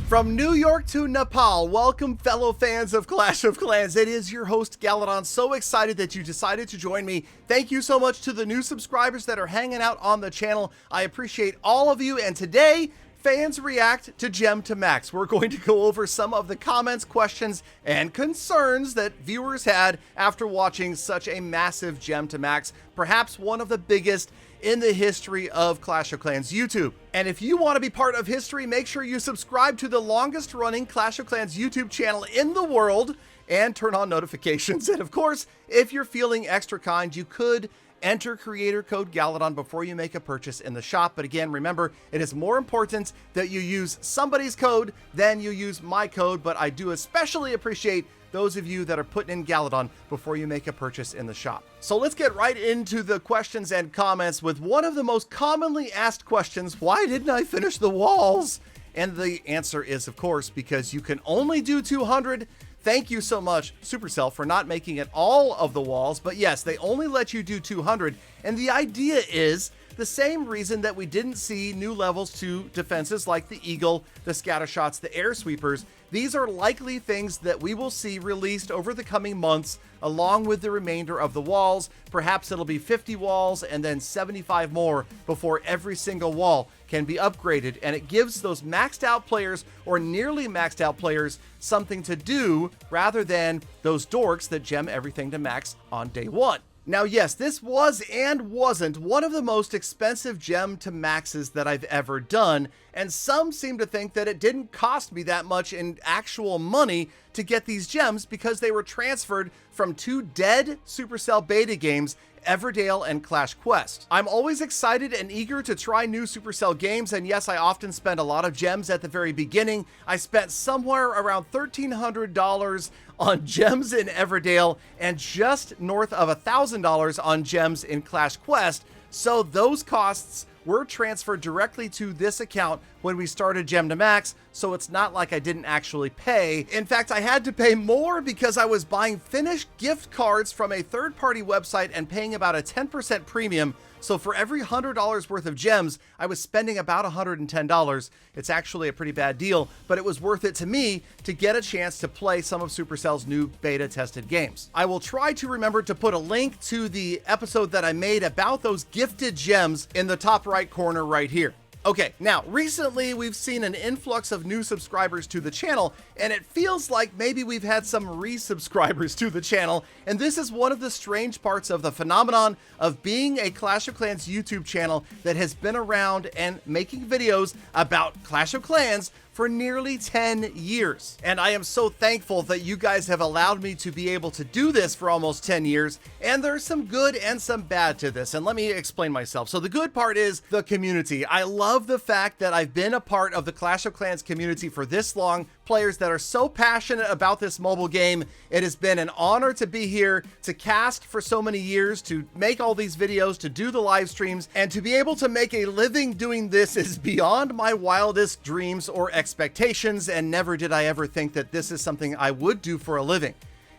From New York to Nepal, welcome fellow fans of Clash of Clans. It is your host, Galadon. So excited that you decided to join me. Thank you so much to the new subscribers that are hanging out on the channel. I appreciate all of you. And today, fans react to Gem to Max. We're going to go over some of the comments, questions, and concerns that viewers had after watching such a massive Gem to Max, perhaps one of the biggest in the history of Clash of Clans YouTube. And if you want to be part of history, make sure you subscribe to the longest running Clash of Clans YouTube channel in the world and turn on notifications. And of course, if you're feeling extra kind, you could enter creator code Galadon before you make a purchase in the shop. But again, remember, it is more important that you use somebody's code than you use my code. But I do especially appreciate those of you that are putting in Galadon before you make a purchase in the shop. So let's get right into the questions and comments with one of the most commonly asked questions: why didn't I finish the walls? And the answer is, of course, because you can only do 200. Thank you so much, Supercell, for not making it all of the walls. But yes, they only let you do 200. And the idea is the same reason that we didn't see new levels to defenses like the Eagle, the Scatter Shots, the Air Sweepers. These are likely things that we will see released over the coming months, along with the remainder of the walls. Perhaps it'll be 50 walls and then 75 more before every single wall can be upgraded. And it gives those maxed out players or nearly maxed out players something to do rather than those dorks that gem everything to max on day one. Now, yes, this was and wasn't one of the most expensive gem to maxes that I've ever done, and some seem to think that it didn't cost me that much in actual money to get these gems because they were transferred from two dead Supercell beta games, Everdale and Clash Quest. I'm always excited and eager to try new Supercell games, and yes, I often spend a lot of gems at the very beginning. I spent somewhere around $1,300 on gems in Everdale and just north of $1,000 on gems in Clash Quest, so those costs were transferred directly to this account when we started Gem to Max, so it's not like I didn't actually pay. In fact, I had to pay more because I was buying finished gift cards from a third-party website and paying about a 10% premium. So for every $100 worth of gems, I was spending about $110. It's actually a pretty bad deal, but it was worth it to me to get a chance to play some of Supercell's new beta tested games. I will try to remember to put a link to the episode that I made about those gifted gems in the top right corner right here. Okay, now recently we've seen an influx of new subscribers to the channel, and it feels like maybe we've had some resubscribers to the channel, and this is one of the strange parts of the phenomenon of being a Clash of Clans YouTube channel that has been around and making videos about Clash of Clans for nearly 10 years. And I am so thankful that you guys have allowed me to be able to do this for almost 10 years. And there's some good and some bad to this. And let me explain myself. So the good part is the community. I love the fact that I've been a part of the Clash of Clans community for this long. Players that are so passionate about this mobile game. It has been an honor to be here, to cast for so many years, to make all these videos, to do the live streams, and to be able to make a living doing this is beyond my wildest dreams or expectations, and never did I ever think that this is something I would do for a living.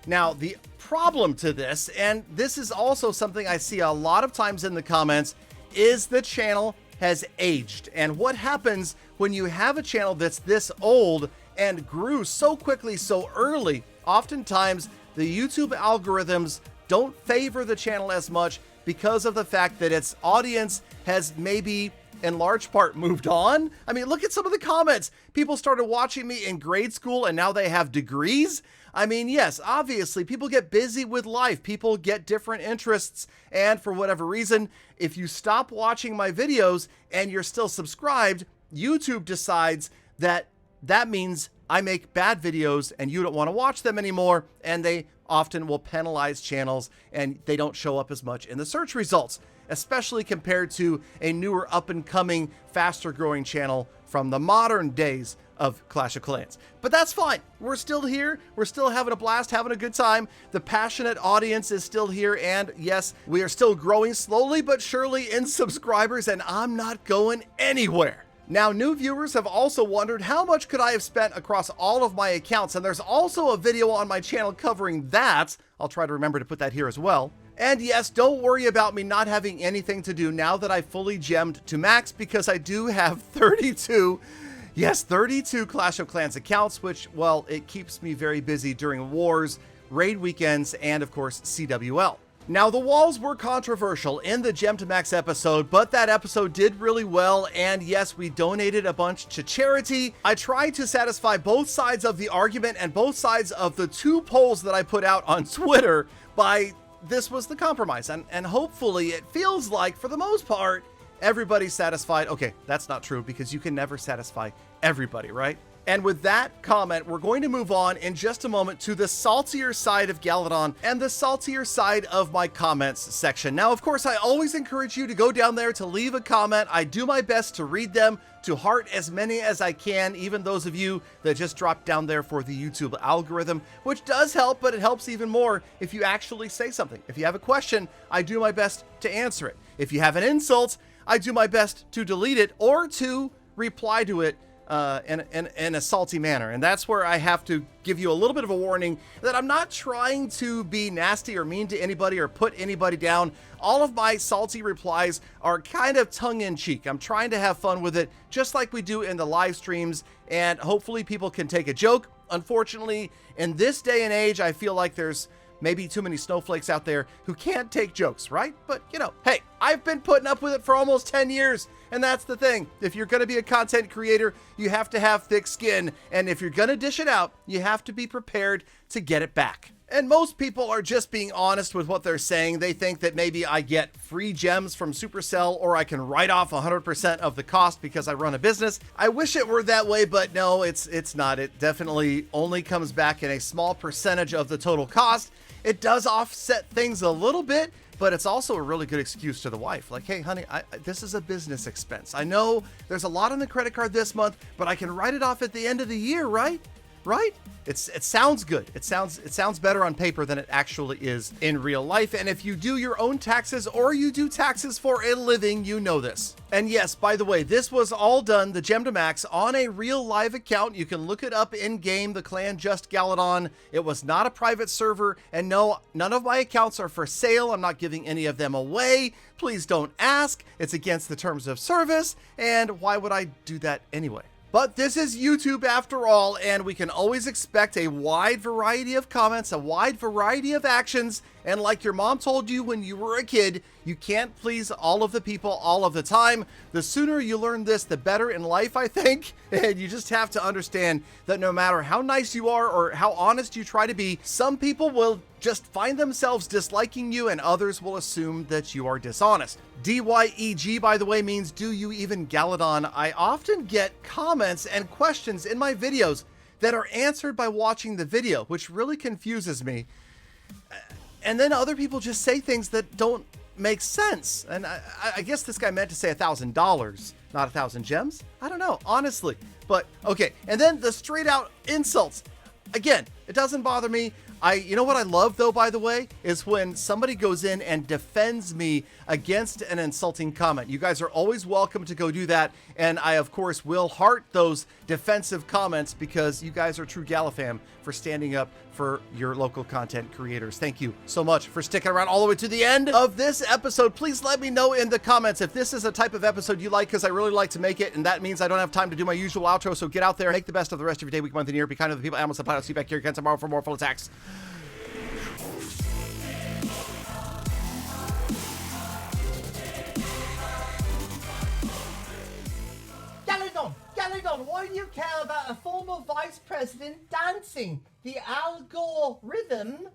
Now, the problem to this, and this is also something I see a lot of times in the comments, is the channel has aged. And what happens when you have a channel that's this old and grew so quickly so early? Oftentimes, the YouTube algorithms don't favor the channel as much because of the fact that its audience has maybe in large part moved on. I mean, look at some of the comments. People started watching me in grade school and now they have degrees. I mean, yes, obviously people get busy with life. People get different interests. And for whatever reason, if you stop watching my videos and you're still subscribed, YouTube decides that that means I make bad videos and you don't want to watch them anymore. And they often will penalize channels and they don't show up as much in the search results, especially compared to a newer up and coming, faster growing channel from the modern days of Clash of Clans. But that's fine. We're still here. We're still having a blast, having a good time. The passionate audience is still here. And yes, we are still growing slowly but surely in subscribers, and I'm not going anywhere. Now, new viewers have also wondered how much could I have spent across all of my accounts, and there's also a video on my channel covering that. I'll try to remember to put that here as well. And yes, don't worry about me not having anything to do now that I fully gemmed to max, because I do have 32 Yes, 32 Clash of Clans accounts, which, well, it keeps me very busy during wars, raid weekends, and of course, CWL. Now, the walls were controversial in the Gem to Max episode, but that episode did really well, and yes, we donated a bunch to charity. I tried to satisfy both sides of the argument and both sides of the 2 polls that I put out on Twitter by this was the compromise, and hopefully it feels like, for the most part, everybody's satisfied. Okay, that's not true because you can never satisfy everybody, right? And with that comment, we're going to move on in just a moment to the saltier side of Galadon and the saltier side of my comments section. Now, of course, I always encourage you to go down there to leave a comment. I do my best to read them, to heart as many as I can, even those of you that just dropped down there for the YouTube algorithm, which does help, but it helps even more if you actually say something. If you have a question, I do my best to answer it. If you have an insult, I do my best to delete it or to reply to it in a salty manner. And that's where I have to give you a little bit of a warning that I'm not trying to be nasty or mean to anybody or put anybody down. All of my salty replies are kind of tongue-in-cheek. I'm trying to have fun with it, just like we do in the live streams, and hopefully people can take a joke. Unfortunately, in this day and age, I feel like there's maybe too many snowflakes out there who can't take jokes, right? But, you know, hey, I've been putting up with it for almost 10 years, and that's the thing. If you're going to be a content creator, you have to have thick skin, and if you're going to dish it out, you have to be prepared to get it back. And most people are just being honest with what they're saying. They think that maybe I get free gems from Supercell or I can write off 100% of the cost because I run a business. I wish it were that way, but no, it's not. It definitely only comes back in a small percentage of the total cost. It does offset things a little bit, but it's also a really good excuse to the wife. Like, hey, honey, this is a business expense. I know there's a lot on the credit card this month, but I can write it off at the end of the year, right? Right? It sounds good. It sounds better on paper than it actually is in real life. And if you do your own taxes or you do taxes for a living, you know this. And yes, by the way, this was all done, the Gem to Max, on a real live account. You can look it up in game, the clan Just Galadon. It was not a private server, and no, none of my accounts are for sale. I'm not giving any of them away. Please don't ask. It's against the terms of service, and why would I do that anyway? But this is YouTube after all, and we can always expect a wide variety of comments, a wide variety of actions, and like your mom told you when you were a kid, you can't please all of the people all of the time. The sooner you learn this, the better in life, I think. And you just have to understand that no matter how nice you are or how honest you try to be, some people will just find themselves disliking you and others will assume that you are dishonest. DYEG, by the way, means do you even Galadon? I often get comments and questions in my videos that are answered by watching the video, which really confuses me. And then other people just say things that don't make sense. And I guess this guy meant to say $1,000, not 1,000 gems. I don't know, honestly. But okay, and then the straight out insults. Again, it doesn't bother me. You know what I love though, by the way, is when somebody goes in and defends me against an insulting comment. You guys are always welcome to go do that. And I, of course, will heart those defensive comments because you guys are true Galafam for standing up for your local content creators. Thank you so much for sticking around all the way to the end of this episode. Please let me know in the comments if this is a type of episode you like, because I really like to make it. And that means I don't have time to do my usual outro. So get out there, make the best of the rest of your day, week, month, and year. Be kind to the people, animals, and planets. See you back here again tomorrow for more full attacks. Galadon, why do you care about a former vice president dancing? The Al Gore rhythm?